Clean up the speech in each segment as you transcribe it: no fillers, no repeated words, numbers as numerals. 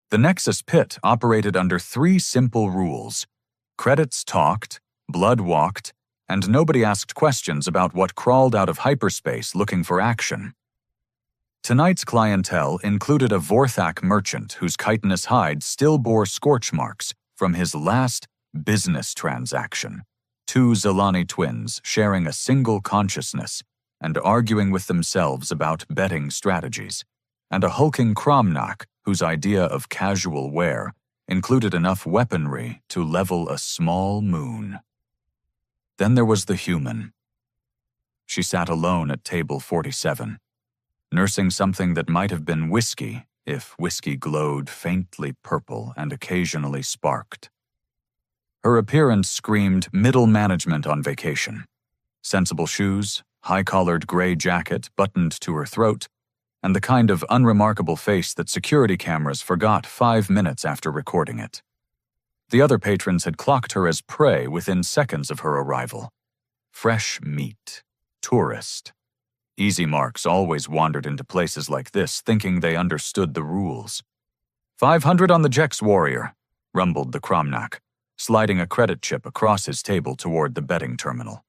The Nexus pit operated under 3 simple rules. Credits talked, blood walked, and nobody asked questions about what crawled out of hyperspace looking for action. Tonight's clientele included a Vorthak merchant whose chitinous hide still bore scorch marks from his last business transaction. 2 Zilani twins sharing a single consciousness and arguing with themselves about betting strategies, and a hulking Cromnak whose idea of casual wear included enough weaponry to level a small moon. Then there was the human. She sat alone at table 47, nursing something that might have been whiskey if whiskey glowed faintly purple and occasionally sparked. Her appearance screamed middle management on vacation. Sensible shoes, high-collared gray jacket buttoned to her throat, and the kind of unremarkable face that security cameras forgot 5 minutes after recording it. The other patrons had clocked her as prey within seconds of her arrival. Fresh meat. Tourist. Easy marks always wandered into places like this thinking they understood the rules. 500 on the Jex warrior, rumbled the Cromnak, sliding a credit chip across his table toward the betting terminal.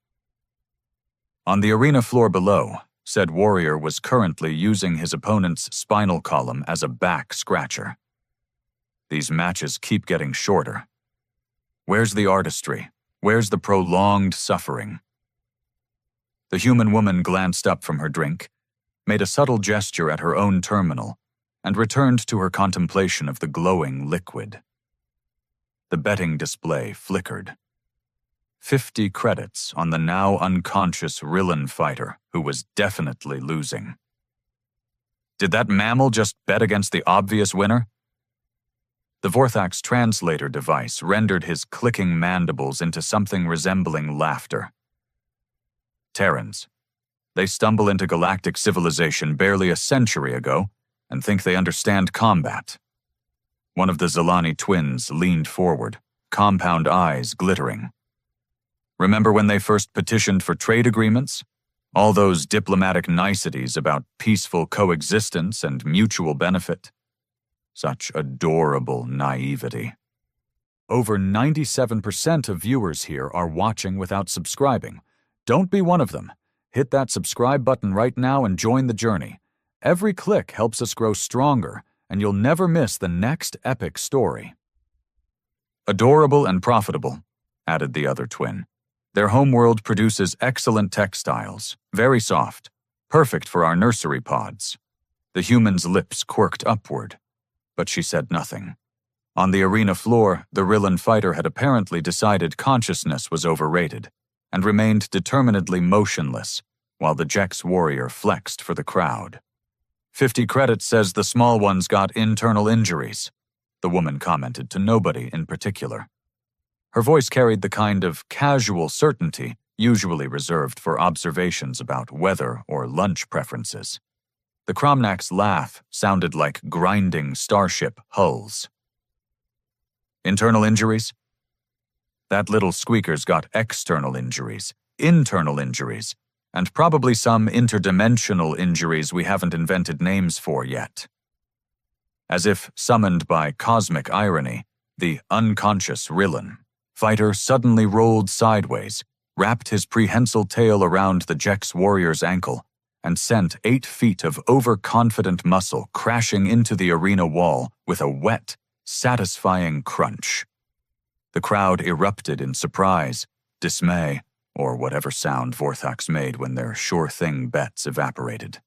On the arena floor below, said warrior was currently using his opponent's spinal column as a back scratcher. These matches keep getting shorter. Where's the artistry? Where's the prolonged suffering? The human woman glanced up from her drink, made a subtle gesture at her own terminal, and returned to her contemplation of the glowing liquid. The betting display flickered. 50 credits on the now unconscious Rillan fighter who was definitely losing. Did that mammal just bet against the obvious winner? The Vorthak's translator device rendered his clicking mandibles into something resembling laughter. Terrans. They stumble into galactic civilization barely a century ago and think they understand combat. One of the Zilani twins leaned forward, compound eyes glittering. Remember when they first petitioned for trade agreements? All those diplomatic niceties about peaceful coexistence and mutual benefit? Such adorable naivety. Over 97% of viewers here are watching without subscribing. Don't be one of them. Hit that subscribe button right now and join the journey. Every click helps us grow stronger, and you'll never miss the next epic story. Adorable and profitable, added the other twin. Their homeworld produces excellent textiles, very soft, perfect for our nursery pods. The human's lips quirked upward, but she said nothing. On the arena floor, the Rillan fighter had apparently decided consciousness was overrated and remained determinedly motionless while the Jex warrior flexed for the crowd. 50 credits says the small ones got internal injuries, the woman commented to nobody in particular. Her voice carried the kind of casual certainty usually reserved for observations about weather or lunch preferences. The Cromnak's laugh sounded like grinding starship hulls. Internal injuries? That little squeaker's got external injuries, internal injuries, and probably some interdimensional injuries we haven't invented names for yet. As if summoned by cosmic irony, the unconscious Rillan fighter suddenly rolled sideways, wrapped his prehensile tail around the Jex warrior's ankle, and sent 8 feet of overconfident muscle crashing into the arena wall with a wet, satisfying crunch. The crowd erupted in surprise, dismay, or whatever sound Vorthaks made when their sure-thing bets evaporated.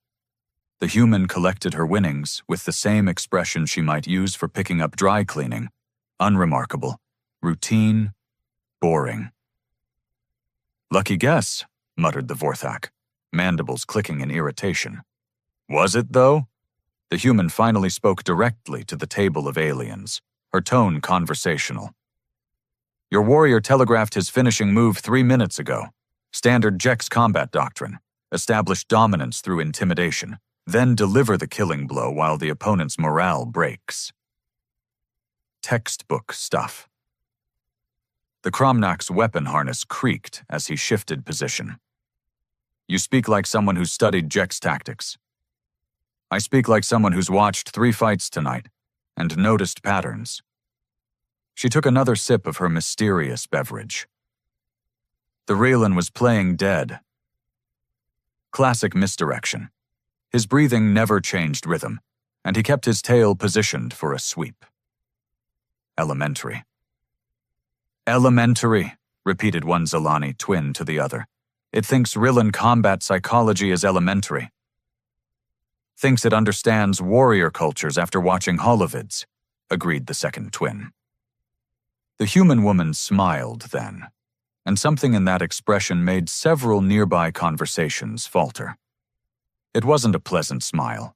The human collected her winnings with the same expression she might use for picking up dry cleaning. Unremarkable, routine, boring. Lucky guess, muttered the Vorthak, mandibles clicking in irritation. Was it, though? The human finally spoke directly to the table of aliens, her tone conversational. Your warrior telegraphed his finishing move 3 minutes ago. Standard Jex combat doctrine. Establish dominance through intimidation, then deliver the killing blow while the opponent's morale breaks. Textbook stuff. The Cromnak's weapon harness creaked as he shifted position. You speak like someone who's studied Jex tactics. I speak like someone who's watched 3 fights tonight. and noticed patterns. She took another sip of her mysterious beverage. The Raylan was playing dead. Classic misdirection. His breathing never changed rhythm, and he kept his tail positioned for a sweep. Elementary. Elementary, repeated one Zilani twin to the other. It thinks Rillan combat psychology is elementary. Thinks it understands warrior cultures after watching holovids, agreed the second twin. The human woman smiled then, and something in that expression made several nearby conversations falter. It wasn't a pleasant smile.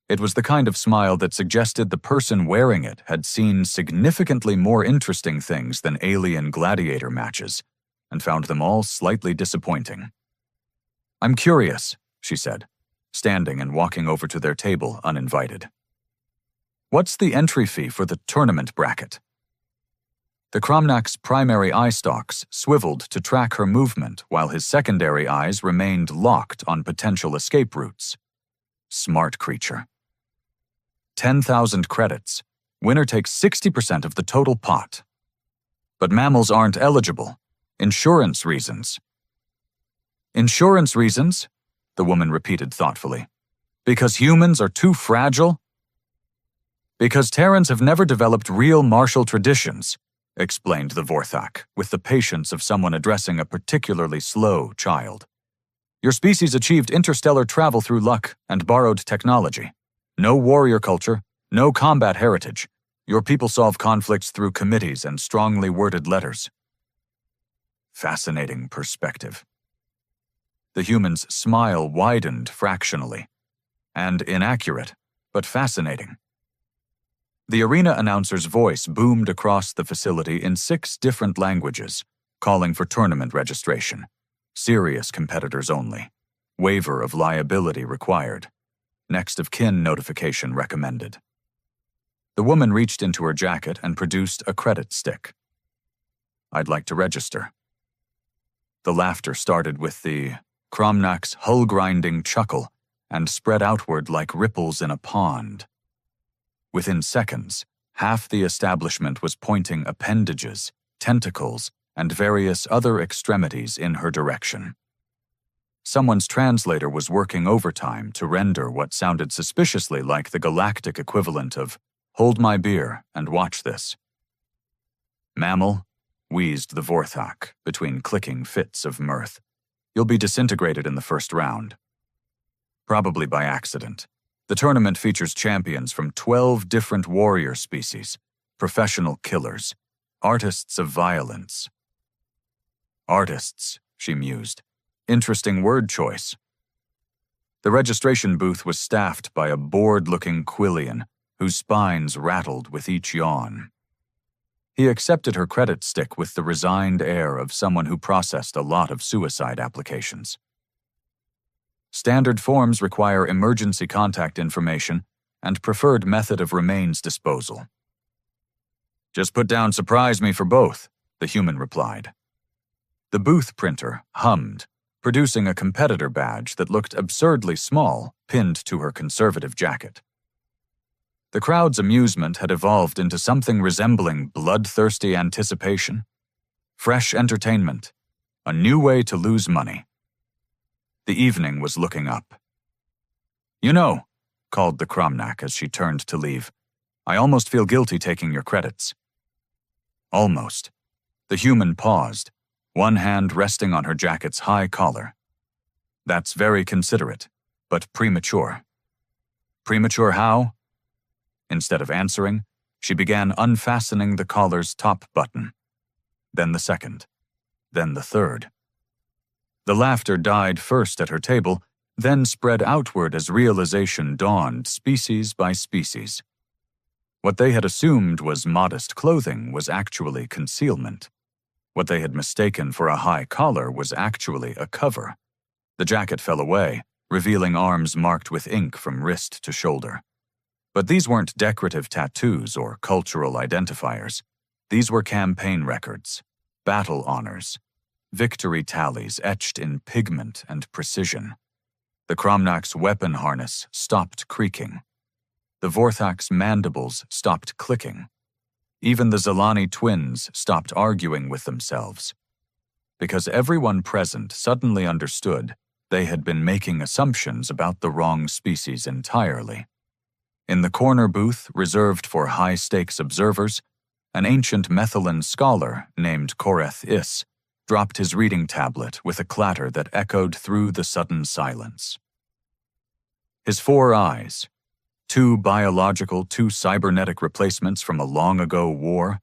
It was the kind of smile that suggested the person wearing it had seen significantly more interesting things than alien gladiator matches, and found them all slightly disappointing. I'm curious, she said, standing and walking over to their table uninvited. What's the entry fee for the tournament bracket? The Cromnack's primary eye stalks swiveled to track her movement while his secondary eyes remained locked on potential escape routes. Smart creature. 10,000 credits. Winner takes 60% of the total pot. But mammals aren't eligible. Insurance reasons. Insurance reasons? The woman repeated thoughtfully. Because humans are too fragile? Because Terrans have never developed real martial traditions, explained the Vorthak, with the patience of someone addressing a particularly slow child. Your species achieved interstellar travel through luck and borrowed technology. No warrior culture, no combat heritage. Your people solve conflicts through committees and strongly worded letters. Fascinating perspective. The human's smile widened fractionally. And inaccurate, but fascinating. The arena announcer's voice boomed across the facility in 6 different languages, calling for tournament registration. Serious competitors only. Waiver of liability required. Next of kin notification recommended. The woman reached into her jacket and produced a credit stick. I'd like to register. The laughter started with the Cromnack's hull-grinding chuckle and spread outward like ripples in a pond. Within seconds, half the establishment was pointing appendages, tentacles, and various other extremities in her direction. Someone's translator was working overtime to render what sounded suspiciously like the Galactic equivalent of "Hold my beer and watch this." Mammal, wheezed the Vorthak between clicking fits of mirth. You'll be disintegrated in the first round. Probably by accident. The tournament features champions from 12 different warrior species, professional killers, artists of violence. Artists, she mused. Interesting word choice. The registration booth was staffed by a bored-looking Quillian whose spines rattled with each yawn. He accepted her credit stick with the resigned air of someone who processed a lot of suicide applications. Standard forms require emergency contact information and preferred method of remains disposal. Just put down "surprise me" for both, the human replied. The booth printer hummed, producing a competitor badge that looked absurdly small, pinned to her conservative jacket. The crowd's amusement had evolved into something resembling bloodthirsty anticipation. Fresh entertainment, a new way to lose money. The evening was looking up. You know, called the Cromnack as she turned to leave, I almost feel guilty taking your credits. Almost. The human paused, one hand resting on her jacket's high collar. That's very considerate, but premature. Premature how? Instead of answering, she began unfastening the collar's top button. Then the second. Then the third. The laughter died first at her table, then spread outward as realization dawned species by species. What they had assumed was modest clothing was actually concealment. What they had mistaken for a high collar was actually a cover. The jacket fell away, revealing arms marked with ink from wrist to shoulder. But these weren't decorative tattoos or cultural identifiers. These were campaign records, battle honors, victory tallies etched in pigment and precision. The Cromnack's weapon harness stopped creaking. The Vorthak's mandibles stopped clicking. Even the Zelani twins stopped arguing with themselves. Because everyone present suddenly understood they had been making assumptions about the wrong species entirely. In the corner booth reserved for high-stakes observers, an ancient Methalan scholar named Koreth Is dropped his reading tablet with a clatter that echoed through the sudden silence. His 4 eyes, 2 biological, 2 cybernetic replacements from a long-ago war,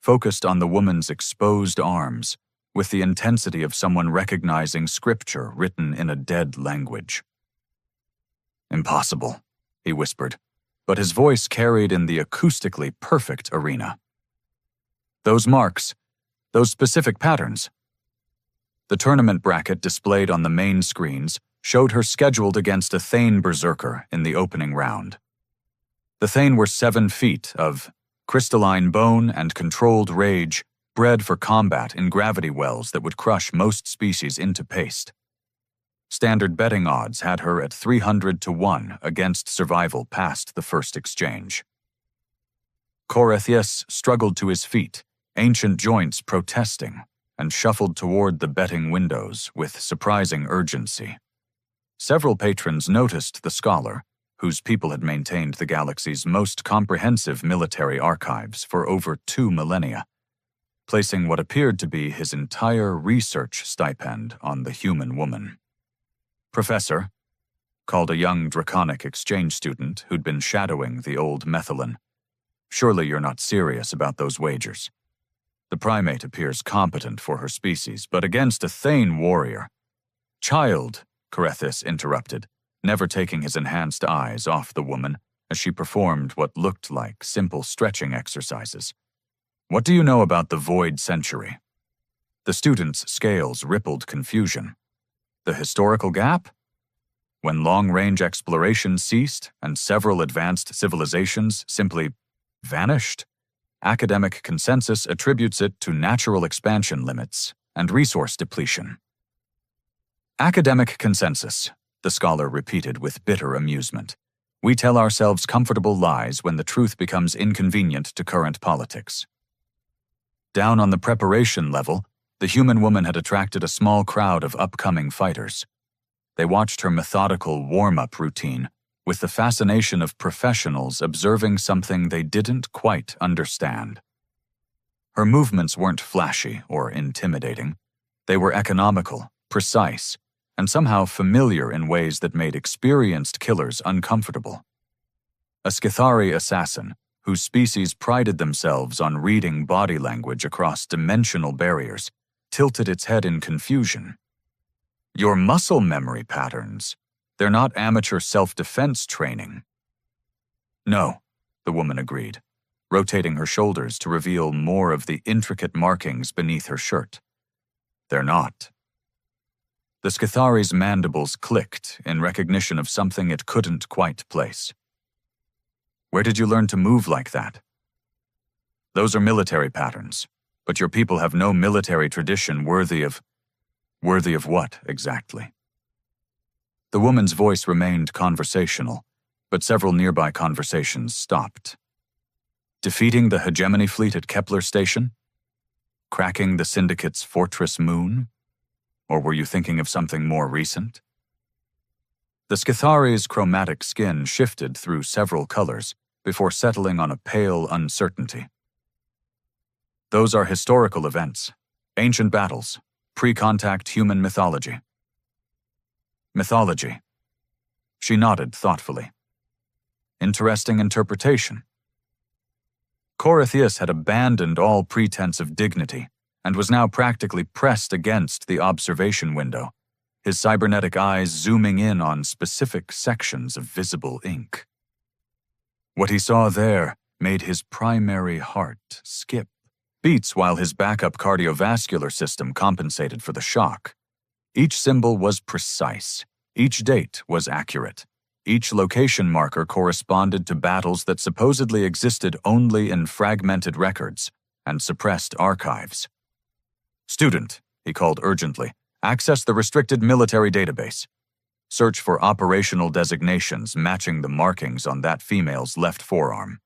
focused on the woman's exposed arms with the intensity of someone recognizing scripture written in a dead language. "Impossible," he whispered, but his voice carried in the acoustically perfect arena. "Those marks, those specific patterns." The tournament bracket displayed on the main screens showed her scheduled against a Thane berserker in the opening round. The Thane were 7 feet of crystalline bone and controlled rage, bred for combat in gravity wells that would crush most species into paste. Standard betting odds had her at 300 to 1 against survival past the first exchange. Korethius struggled to his feet, ancient joints protesting, and shuffled toward the betting windows with surprising urgency. Several patrons noticed the scholar, whose people had maintained the galaxy's most comprehensive military archives for over 2 millennia, placing what appeared to be his entire research stipend on the human woman. "Professor," called a young draconic exchange student who'd been shadowing the old Methalan, "surely you're not serious about those wagers. The primate appears competent for her species, but against a Thane warrior." "Child," Korethis interrupted, never taking his enhanced eyes off the woman as she performed what looked like simple stretching exercises. "What do you know about the Void Century?" The student's scales rippled confusion. The historical gap? When long-range exploration ceased and several advanced civilizations simply vanished? Academic consensus attributes it to natural expansion limits and resource depletion. "Academic consensus," the scholar repeated with bitter amusement. "We tell ourselves comfortable lies when the truth becomes inconvenient to current politics." Down on the preparation level, the human woman had attracted a small crowd of upcoming fighters. They watched her methodical warm-up routine with the fascination of professionals observing something they didn't quite understand. Her movements weren't flashy or intimidating. They were economical, precise, and somehow familiar in ways that made experienced killers uncomfortable. A Skithari assassin, whose species prided themselves on reading body language across dimensional barriers, tilted its head in confusion. "Your muscle memory patterns. They're not amateur self-defense training." "No," the woman agreed, rotating her shoulders to reveal more of the intricate markings beneath her shirt. "They're not." The Skithari's mandibles clicked in recognition of something it couldn't quite place. "Where did you learn to move like that?" "Those are military patterns, but your people have no military tradition worthy of what, exactly?" The woman's voice remained conversational, but several nearby conversations stopped. "Defeating the hegemony fleet at Kepler Station? Cracking the Syndicate's Fortress Moon? Or were you thinking of something more recent?" The Skithari's chromatic skin shifted through several colors before settling on a pale uncertainty. "Those are historical events, ancient battles, pre-contact human mythology." "Mythology." She nodded thoughtfully. "Interesting interpretation." Korethius had abandoned all pretense of dignity and was now practically pressed against the observation window, his cybernetic eyes zooming in on specific sections of visible ink. What he saw there made his primary heart skip beats while his backup cardiovascular system compensated for the shock. Each symbol was precise. Each date was accurate. Each location marker corresponded to battles that supposedly existed only in fragmented records and suppressed archives. "Student," he called urgently, "access the restricted military database." Search for operational designations matching the markings on that female's left forearm.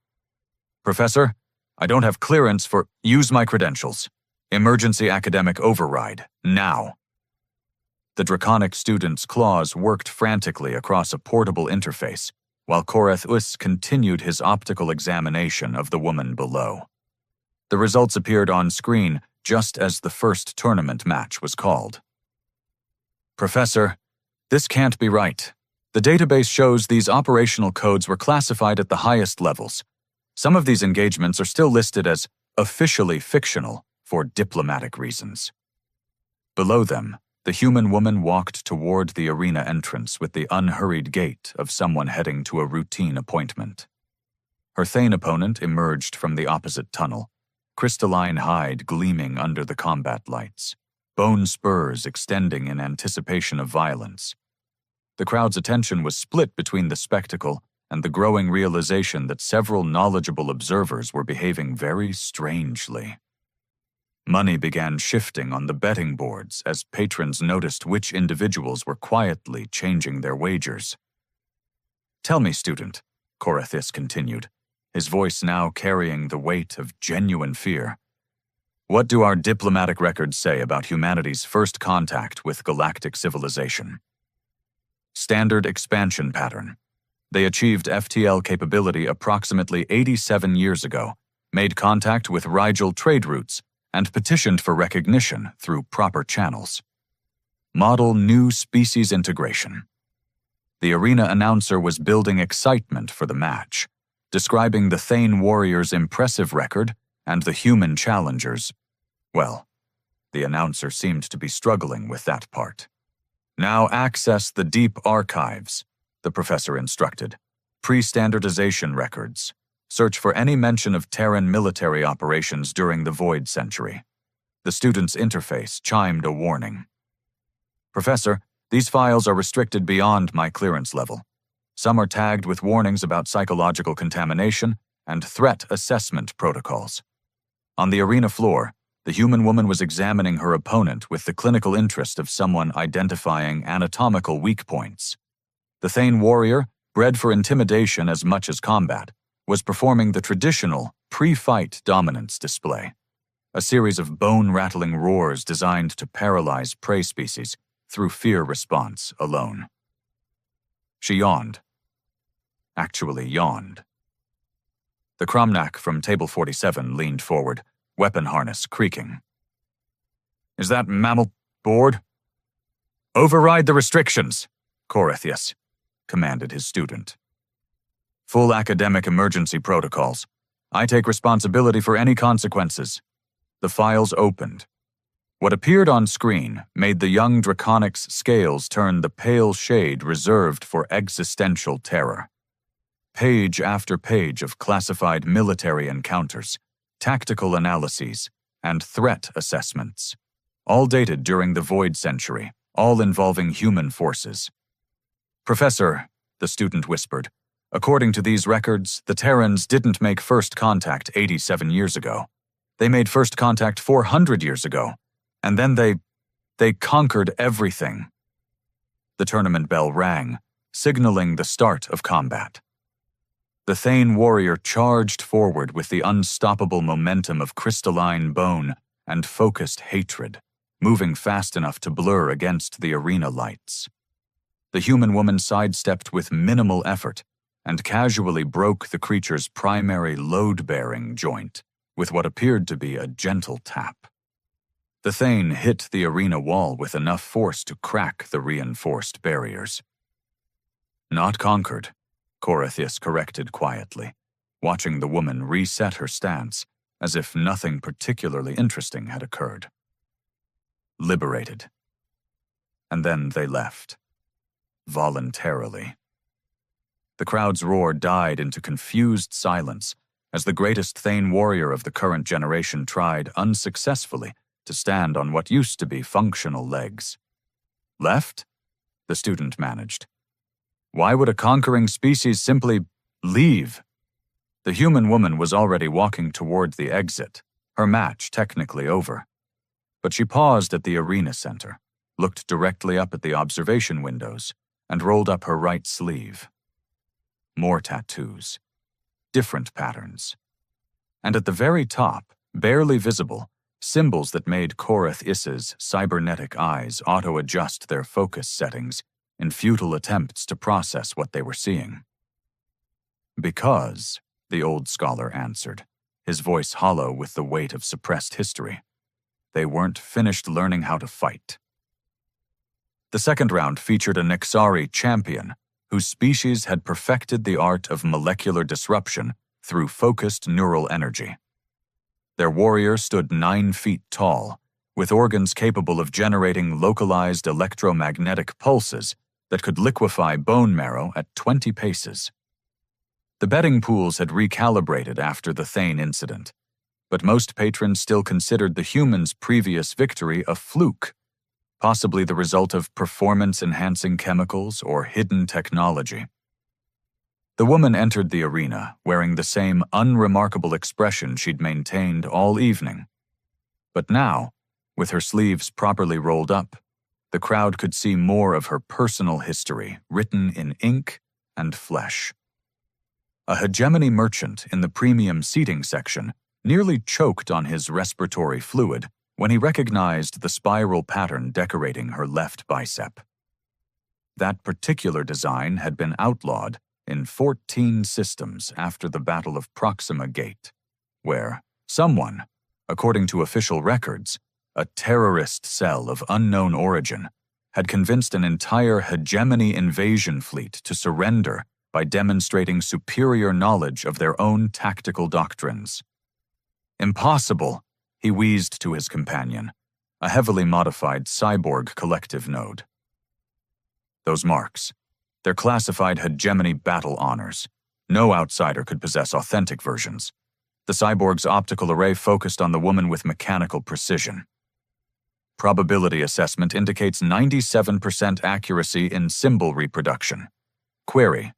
Professor, I don't have clearance for— Use my credentials. Emergency academic override, now. The draconic student's claws worked frantically across a portable interface, while Koreth continued his optical examination of the woman below. The results appeared on screen just as the first tournament match was called. Professor, this can't be right. The database shows these operational codes were classified at the highest levels. Some of these engagements are still listed as officially fictional for diplomatic reasons. Below them, the human woman walked toward the arena entrance with the unhurried gait of someone heading to a routine appointment. Her Thane opponent emerged from the opposite tunnel, crystalline hide gleaming under the combat lights, bone spurs extending in anticipation of violence. The crowd's attention was split between the spectacle and the growing realization that several knowledgeable observers were behaving very strangely. Money began shifting on the betting boards as patrons noticed which individuals were quietly changing their wagers. Tell me, student, Koreth continued, his voice now carrying the weight of genuine fear. What do our diplomatic records say about humanity's first contact with galactic civilization? Standard expansion pattern. They achieved FTL capability approximately 87 years ago, made contact with Rigel trade routes, and petitioned for recognition through proper channels. Model new species integration. The arena announcer was building excitement for the match, describing the Thane warrior's impressive record and the human challengers. Well, the announcer seemed to be struggling with that part. Now access the deep archives, the professor instructed. Pre-standardization records. Search for any mention of Terran military operations during the Void Century. The student's interface chimed a warning. Professor, these files are restricted beyond my clearance level. Some are tagged with warnings about psychological contamination and threat assessment protocols. On the arena floor, the human woman was examining her opponent with the clinical interest of someone identifying anatomical weak points. The Thane warrior, bred for intimidation as much as combat, was performing the traditional pre-fight dominance display, a series of bone-rattling roars designed to paralyze prey species through fear response alone. She yawned. Actually yawned. The Cromnac from Table 47 leaned forward, weapon harness creaking. Is that mammal bored? Override the restrictions, Koreth commanded his student. Full academic emergency protocols. I take responsibility for any consequences. The files opened. What appeared on screen made the young draconic's scales turn the pale shade reserved for existential terror. Page after page of classified military encounters, tactical analyses, and threat assessments, all dated during the Void Century, all involving human forces. Professor, the student whispered, according to these records, the Terrans didn't make first contact 87 years ago. They made first contact 400 years ago, and then they conquered everything. The tournament bell rang, signaling the start of combat. The Thane warrior charged forward with the unstoppable momentum of crystalline bone and focused hatred, moving fast enough to blur against the arena lights. The human woman sidestepped with minimal effort and casually broke the creature's primary load-bearing joint with what appeared to be a gentle tap. The Thane hit the arena wall with enough force to crack the reinforced barriers. Not conquered, Koreth corrected quietly, watching the woman reset her stance as if nothing particularly interesting had occurred. Liberated. And then they left. Voluntarily. The crowd's roar died into confused silence as the greatest Thane warrior of the current generation tried unsuccessfully to stand on what used to be functional legs. Left? The student managed. Why would a conquering species simply leave? The human woman was already walking toward the exit, her match technically over. But she paused at the arena center, looked directly up at the observation windows, and rolled up her right sleeve. More tattoos. Different patterns. And at the very top, barely visible, symbols that made Korath Issa's cybernetic eyes auto-adjust their focus settings in futile attempts to process what they were seeing. Because, the old scholar answered, his voice hollow with the weight of suppressed history, they weren't finished learning how to fight. The second round featured a Nexari champion whose species had perfected the art of molecular disruption through focused neural energy. Their warrior stood 9 feet tall, with organs capable of generating localized electromagnetic pulses that could liquefy bone marrow at 20 paces. The betting pools had recalibrated after the Thane incident, but most patrons still considered the humans' previous victory a fluke, possibly the result of performance-enhancing chemicals or hidden technology. The woman entered the arena wearing the same unremarkable expression she'd maintained all evening. But now, with her sleeves properly rolled up, the crowd could see more of her personal history written in ink and flesh. A hegemony merchant in the premium seating section nearly choked on his respiratory fluid when he recognized the spiral pattern decorating her left bicep. That particular design had been outlawed in 14 systems after the Battle of Proxima Gate, where someone, according to official records, a terrorist cell of unknown origin, had convinced an entire hegemony invasion fleet to surrender by demonstrating superior knowledge of their own tactical doctrines. Impossible, he wheezed to his companion, a heavily modified cyborg collective node. Those marks, they're classified hegemony battle honors. No outsider could possess authentic versions. The cyborg's optical array focused on the woman with mechanical precision. Probability assessment indicates 97% accuracy in symbol reproduction. Query: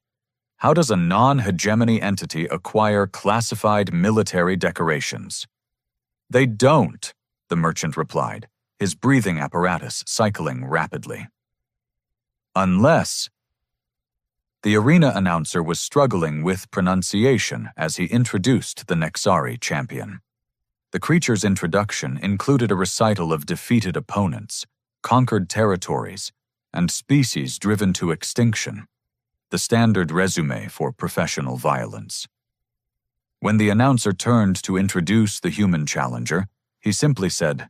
how does a non-hegemony entity acquire classified military decorations? They don't, the merchant replied, his breathing apparatus cycling rapidly. Unless... The arena announcer was struggling with pronunciation as he introduced the Nexari champion. The creature's introduction included a recital of defeated opponents, conquered territories, and species driven to extinction, the standard resume for professional violence. When the announcer turned to introduce the human challenger, he simply said,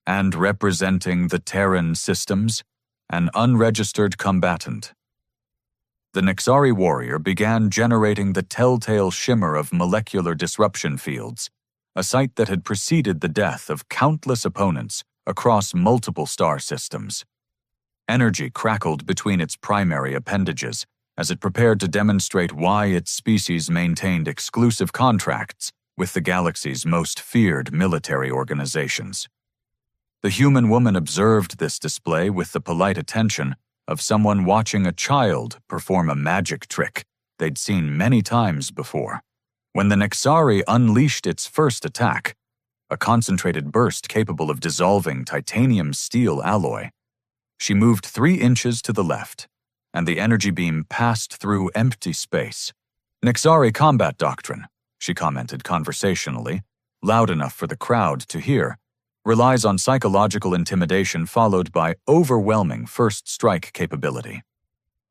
"And representing the Terran systems, an unregistered combatant." The Nexari warrior began generating the telltale shimmer of molecular disruption fields, a sight that had preceded the death of countless opponents across multiple star systems. Energy crackled between its primary appendages as it prepared to demonstrate why its species maintained exclusive contracts with the galaxy's most feared military organizations. The human woman observed this display with the polite attention of someone watching a child perform a magic trick they'd seen many times before. When the Nexari unleashed its first attack, a concentrated burst capable of dissolving titanium steel alloy, she moved 3 inches to the left, and the energy beam passed through empty space. "Nexari combat doctrine," she commented conversationally, loud enough for the crowd to hear, relies on psychological intimidation followed by overwhelming first strike capability.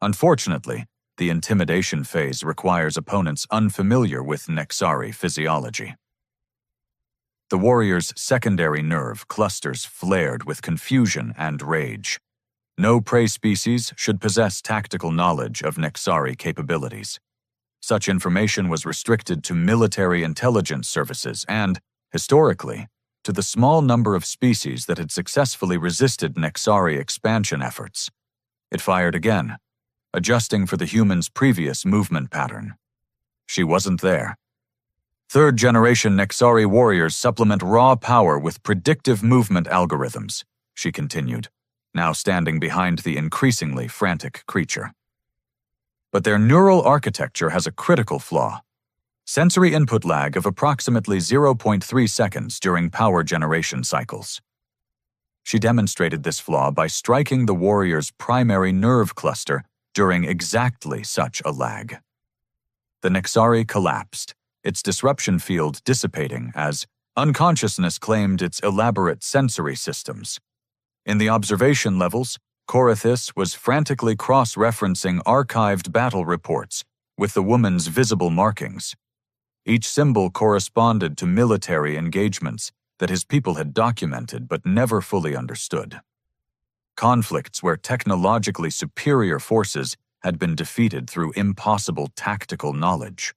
Unfortunately, the intimidation phase requires opponents unfamiliar with Nexari physiology. The warrior's secondary nerve clusters flared with confusion and rage. No prey species should possess tactical knowledge of Nexari capabilities. Such information was restricted to military intelligence services and, historically, to the small number of species that had successfully resisted Nexari expansion efforts. It fired again, adjusting for the human's previous movement pattern. She wasn't there. "Third-generation Nexari warriors supplement raw power with predictive movement algorithms," she continued, now standing behind the increasingly frantic creature. "But their neural architecture has a critical flaw. Sensory input lag of approximately 0.3 seconds during power generation cycles." She demonstrated this flaw by striking the warrior's primary nerve cluster during exactly such a lag. The Nexari collapsed, its disruption field dissipating as unconsciousness claimed its elaborate sensory systems. In the observation levels, Korathis was frantically cross-referencing archived battle reports with the woman's visible markings. Each symbol corresponded to military engagements that his people had documented but never fully understood. Conflicts where technologically superior forces had been defeated through impossible tactical knowledge.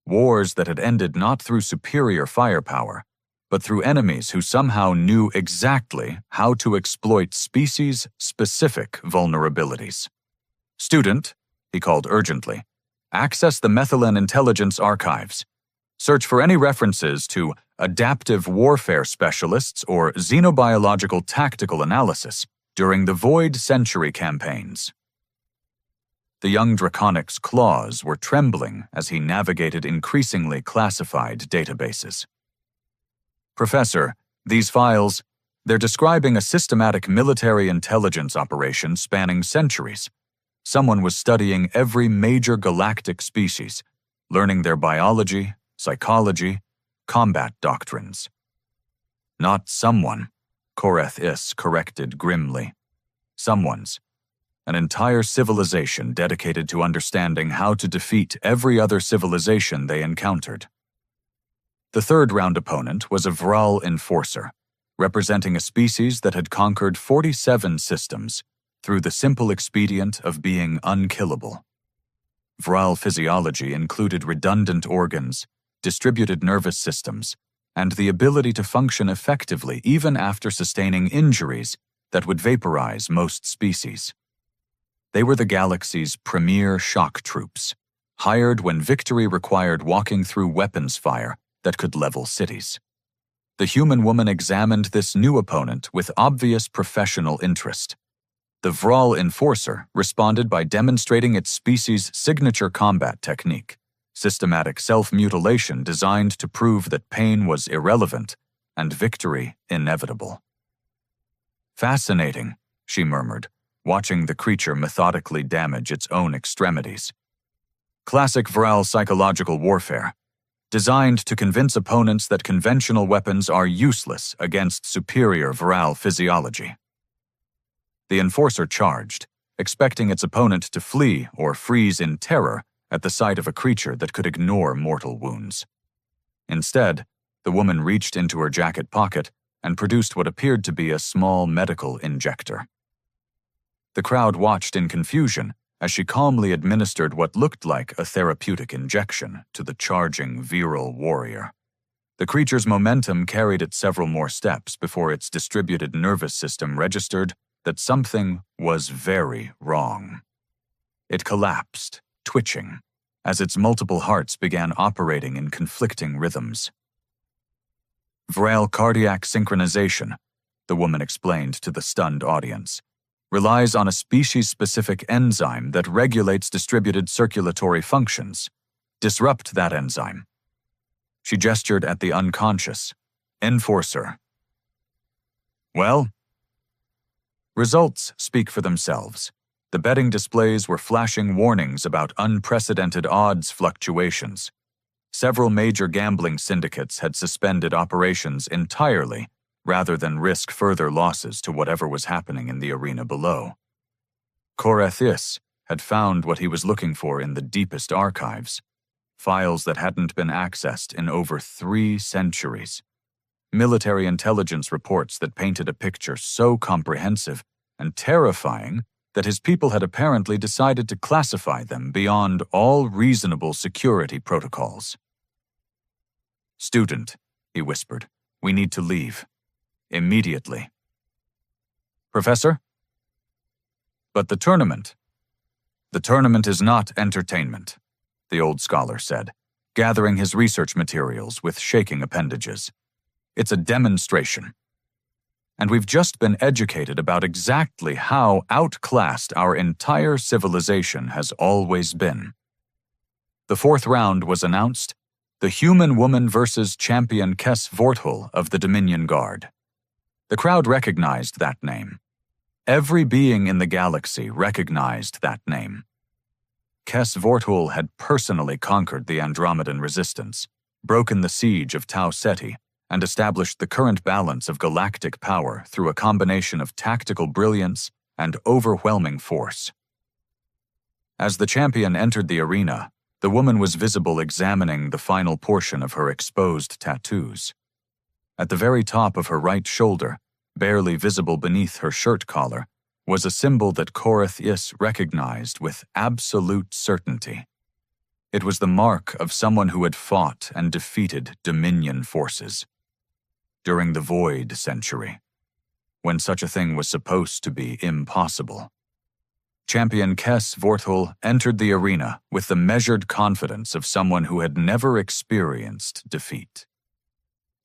Wars that had ended not through superior firepower, but through enemies who somehow knew exactly how to exploit species-specific vulnerabilities. "Student," he called urgently, "access the Methylene Intelligence Archives. Search for any references to adaptive warfare specialists or xenobiological tactical analysis during the Void Century campaigns." The young Draconic's claws were trembling as he navigated increasingly classified databases. "Professor, these files, they're describing a systematic military intelligence operation spanning centuries. Someone was studying every major galactic species, learning their biology, psychology, combat doctrines." "Not someone," Korath-Is corrected grimly. "Someone's. An entire civilization dedicated to understanding how to defeat every other civilization they encountered." The third-round opponent was a Vral Enforcer, representing a species that had conquered 47 systems through the simple expedient of being unkillable. Vral physiology included redundant organs, distributed nervous systems, and the ability to function effectively even after sustaining injuries that would vaporize most species. They were the galaxy's premier shock troops, hired when victory required walking through weapons fire that could level cities. The human woman examined this new opponent with obvious professional interest. The Vral Enforcer responded by demonstrating its species' signature combat technique, systematic self-mutilation designed to prove that pain was irrelevant and victory inevitable. "Fascinating," she murmured, watching the creature methodically damage its own extremities. "Classic Vral psychological warfare, designed to convince opponents that conventional weapons are useless against superior Vral physiology." The Enforcer charged, expecting its opponent to flee or freeze in terror at the sight of a creature that could ignore mortal wounds. Instead, the woman reached into her jacket pocket and produced what appeared to be a small medical injector. The crowd watched in confusion as she calmly administered what looked like a therapeutic injection to the charging virile warrior. The creature's momentum carried it several more steps before its distributed nervous system registered that something was very wrong. It collapsed, twitching, as its multiple hearts began operating in conflicting rhythms. "Vral cardiac synchronization," the woman explained to the stunned audience, "relies on a species-specific enzyme that regulates distributed circulatory functions. Disrupt that enzyme." She gestured at the unconscious. "Enforcer." "Well?" Results speak for themselves. The betting displays were flashing warnings about unprecedented odds fluctuations. Several major gambling syndicates had suspended operations entirely rather than risk further losses to whatever was happening in the arena below. Korath-Is had found what he was looking for in the deepest archives, files that hadn't been accessed in over 3 centuries. Military intelligence reports that painted a picture so comprehensive and terrifying that his people had apparently decided to classify them beyond all reasonable security protocols. "Student," he whispered, "we need to leave. Immediately." "Professor?" "But the tournament." "The tournament is not entertainment," the old scholar said, gathering his research materials with shaking appendages. "It's a demonstration. And we've just been educated about exactly how outclassed our entire civilization has always been." The 4th round was announced: the human woman versus champion Kess Vorthul of the Dominion Guard. The crowd recognized that name. Every being in the galaxy recognized that name. Kes Vortul had personally conquered the Andromedan resistance, broken the siege of Tau Ceti, and established the current balance of galactic power through a combination of tactical brilliance and overwhelming force. As the champion entered the arena, the woman was visible examining the final portion of her exposed tattoos. At the very top of her right shoulder, barely visible beneath her shirt collar, was a symbol that Korath Is recognized with absolute certainty. It was the mark of someone who had fought and defeated Dominion forces during the Void Century, when such a thing was supposed to be impossible. Champion Kes Vortul entered the arena with the measured confidence of someone who had never experienced defeat.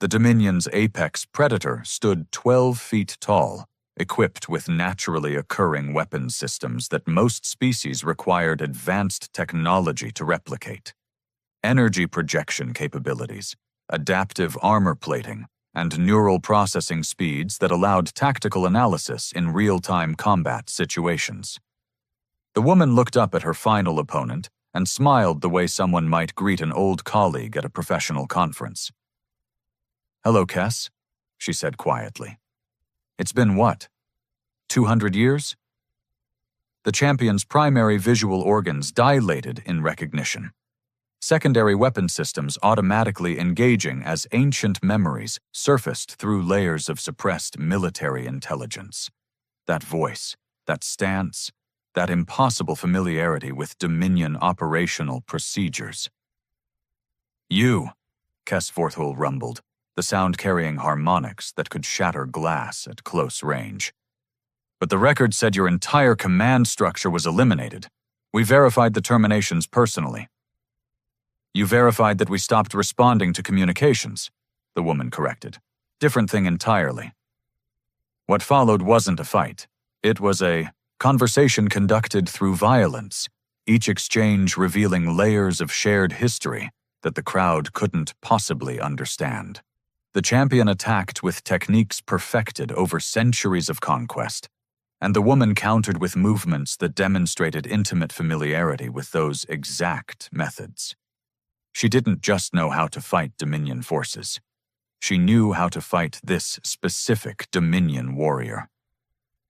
The Dominion's apex predator stood 12 feet tall, equipped with naturally occurring weapons systems that most species required advanced technology to replicate. Energy projection capabilities, adaptive armor plating, and neural processing speeds that allowed tactical analysis in real-time combat situations. The woman looked up at her final opponent and smiled the way someone might greet an old colleague at a professional conference. "Hello, Kes," she said quietly. "It's been what? 200 years?" The champion's primary visual organs dilated in recognition. Secondary weapon systems automatically engaging as ancient memories surfaced through layers of suppressed military intelligence. That voice, that stance, that impossible familiarity with Dominion operational procedures. "You," Kes Vortul rumbled, the sound carrying harmonics that could shatter glass at close range. "But the record said your entire command structure was eliminated. We verified the terminations personally." "You verified that we stopped responding to communications," the woman corrected. "Different thing entirely." What followed wasn't a fight. It was a conversation conducted through violence, each exchange revealing layers of shared history that the crowd couldn't possibly understand. The champion attacked with techniques perfected over centuries of conquest, and the woman countered with movements that demonstrated intimate familiarity with those exact methods. She didn't just know how to fight Dominion forces. She knew how to fight this specific Dominion warrior.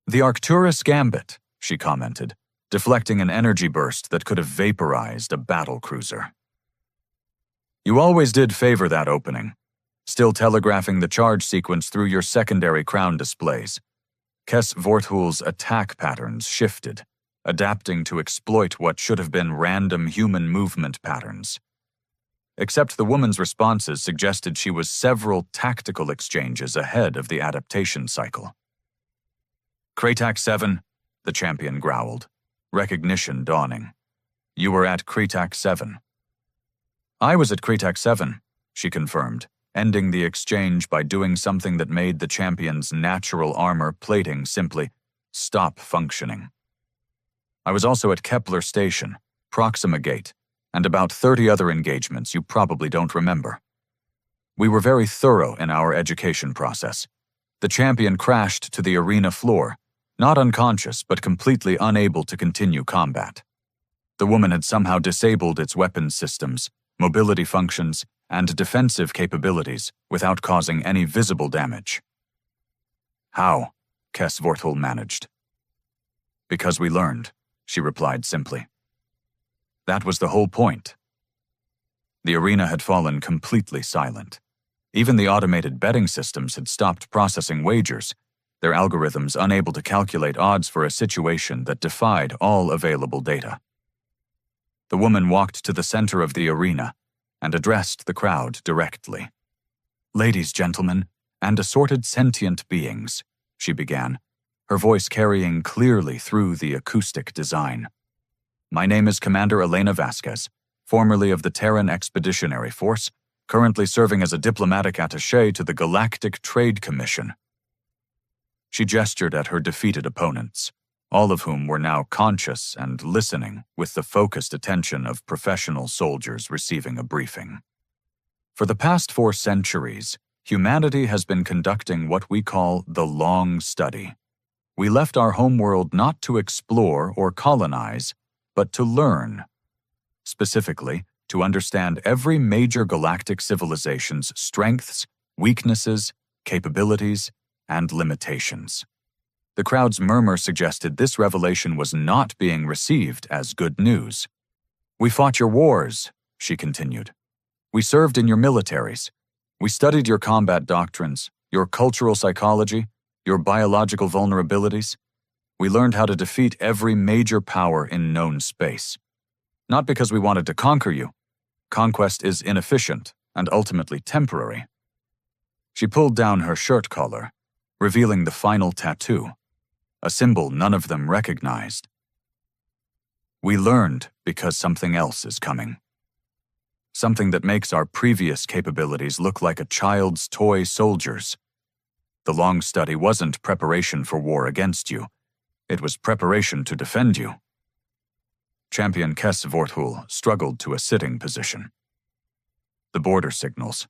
"The Arcturus Gambit," she commented, deflecting an energy burst that could have vaporized a battle cruiser. "You always did favor that opening, still telegraphing the charge sequence through your secondary crown displays." Kes Vortul's attack patterns shifted, adapting to exploit what should have been random human movement patterns. Except the woman's responses suggested she was several tactical exchanges ahead of the adaptation cycle. "Kratak 7, the champion growled, recognition dawning. "You were at Kratak 7. "I was at Kratak 7, she confirmed, ending the exchange by doing something that made the champion's natural armor plating simply stop functioning. "I was also at Kepler Station, Proxima Gate, and about 30 other engagements you probably don't remember. We were very thorough in our education process. The champion crashed to the arena floor, not unconscious but completely unable to continue combat. The woman had somehow disabled its weapons systems, mobility functions, and defensive capabilities without causing any visible damage." "How?" Kes Vortul managed. "Because we learned," she replied simply. That was the whole point. The arena had fallen completely silent. Even the automated betting systems had stopped processing wagers, their algorithms unable to calculate odds for a situation that defied all available data. The woman walked to the center of the arena and addressed the crowd directly. "Ladies, gentlemen, and assorted sentient beings," she began, her voice carrying clearly through the acoustic design. "My name is Commander Elena Vasquez, formerly of the Terran Expeditionary Force, currently serving as a diplomatic attaché to the Galactic Trade Commission." She gestured at her defeated opponents, all of whom were now conscious and listening with the focused attention of professional soldiers receiving a briefing. "For the past 4 centuries, humanity has been conducting what we call the Long Study. We left our homeworld not to explore or colonize, but to learn. Specifically, to understand every major galactic civilization's strengths, weaknesses, capabilities, and limitations. The crowd's murmur suggested this revelation was not being received as good news. "We fought your wars," she continued. "We served in your militaries. We studied your combat doctrines, your cultural psychology, your biological vulnerabilities. We learned how to defeat every major power in known space. Not because we wanted to conquer you. Conquest is inefficient and ultimately temporary." She pulled down her shirt collar, revealing the final tattoo, a symbol none of them recognized. "We learned because something else is coming. Something that makes our previous capabilities look like a child's toy soldiers. The long study wasn't preparation for war against you. It was preparation to defend you." Champion Kess Vorthul struggled to a sitting position. The border signals.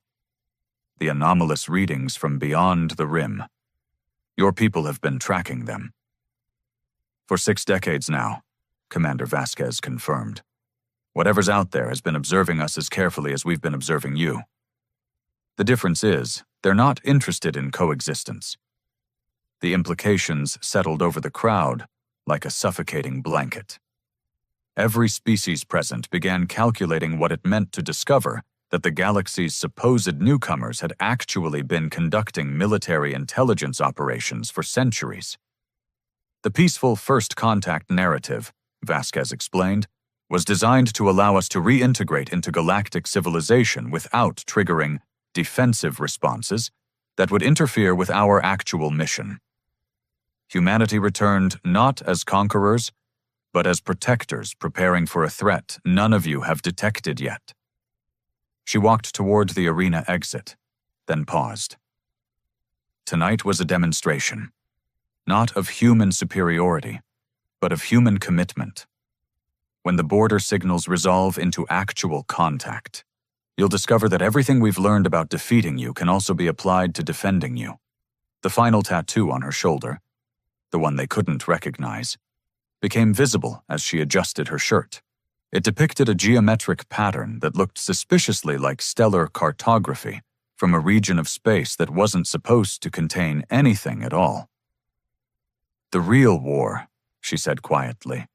The anomalous readings from beyond the rim. Your people have been tracking them. "For 6 decades now," Commander Vasquez confirmed. "Whatever's out there has been observing us as carefully as we've been observing you. The difference is, they're not interested in coexistence." The implications settled over the crowd like a suffocating blanket. Every species present began calculating what it meant to discover that the galaxy's supposed newcomers had actually been conducting military intelligence operations for centuries. The peaceful first contact narrative, Vasquez explained, was designed to allow us to reintegrate into galactic civilization without triggering defensive responses that would interfere with our actual mission. Humanity returned not as conquerors, but as protectors preparing for a threat none of you have detected yet. She walked toward the arena exit, then paused. Tonight was a demonstration, not of human superiority, but of human commitment. When the border signals resolve into actual contact, you'll discover that everything we've learned about defeating you can also be applied to defending you. The final tattoo on her shoulder, the one they couldn't recognize, became visible as she adjusted her shirt. It depicted a geometric pattern that looked suspiciously like stellar cartography from a region of space that wasn't supposed to contain anything at all. "The real war," she said quietly,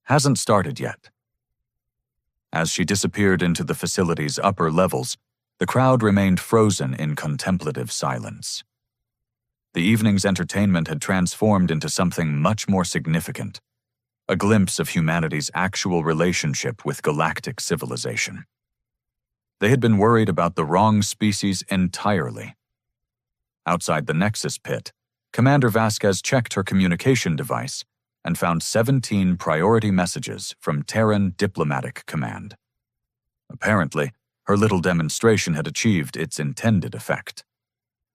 "hasn't started yet." As she disappeared into the facility's upper levels, the crowd remained frozen in contemplative silence. The evening's entertainment had transformed into something much more significant, a glimpse of humanity's actual relationship with galactic civilization. They had been worried about the wrong species entirely. Outside the Nexus pit, Commander Vasquez checked her communication device and found 17 priority messages from Terran Diplomatic Command. Apparently, her little demonstration had achieved its intended effect.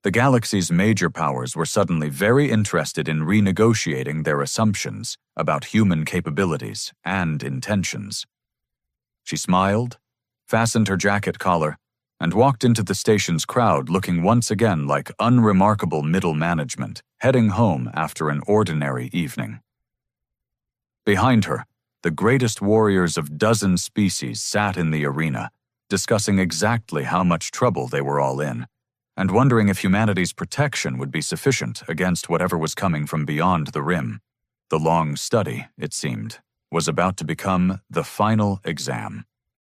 The galaxy's major powers were suddenly very interested in renegotiating their assumptions about human capabilities and intentions. She smiled, fastened her jacket collar, and walked into the station's crowd looking once again like unremarkable middle management heading home after an ordinary evening. Behind her, the greatest warriors of dozen species sat in the arena, discussing exactly how much trouble they were all in, and wondering if humanity's protection would be sufficient against whatever was coming from beyond the rim. The long study, it seemed, was about to become the final exam.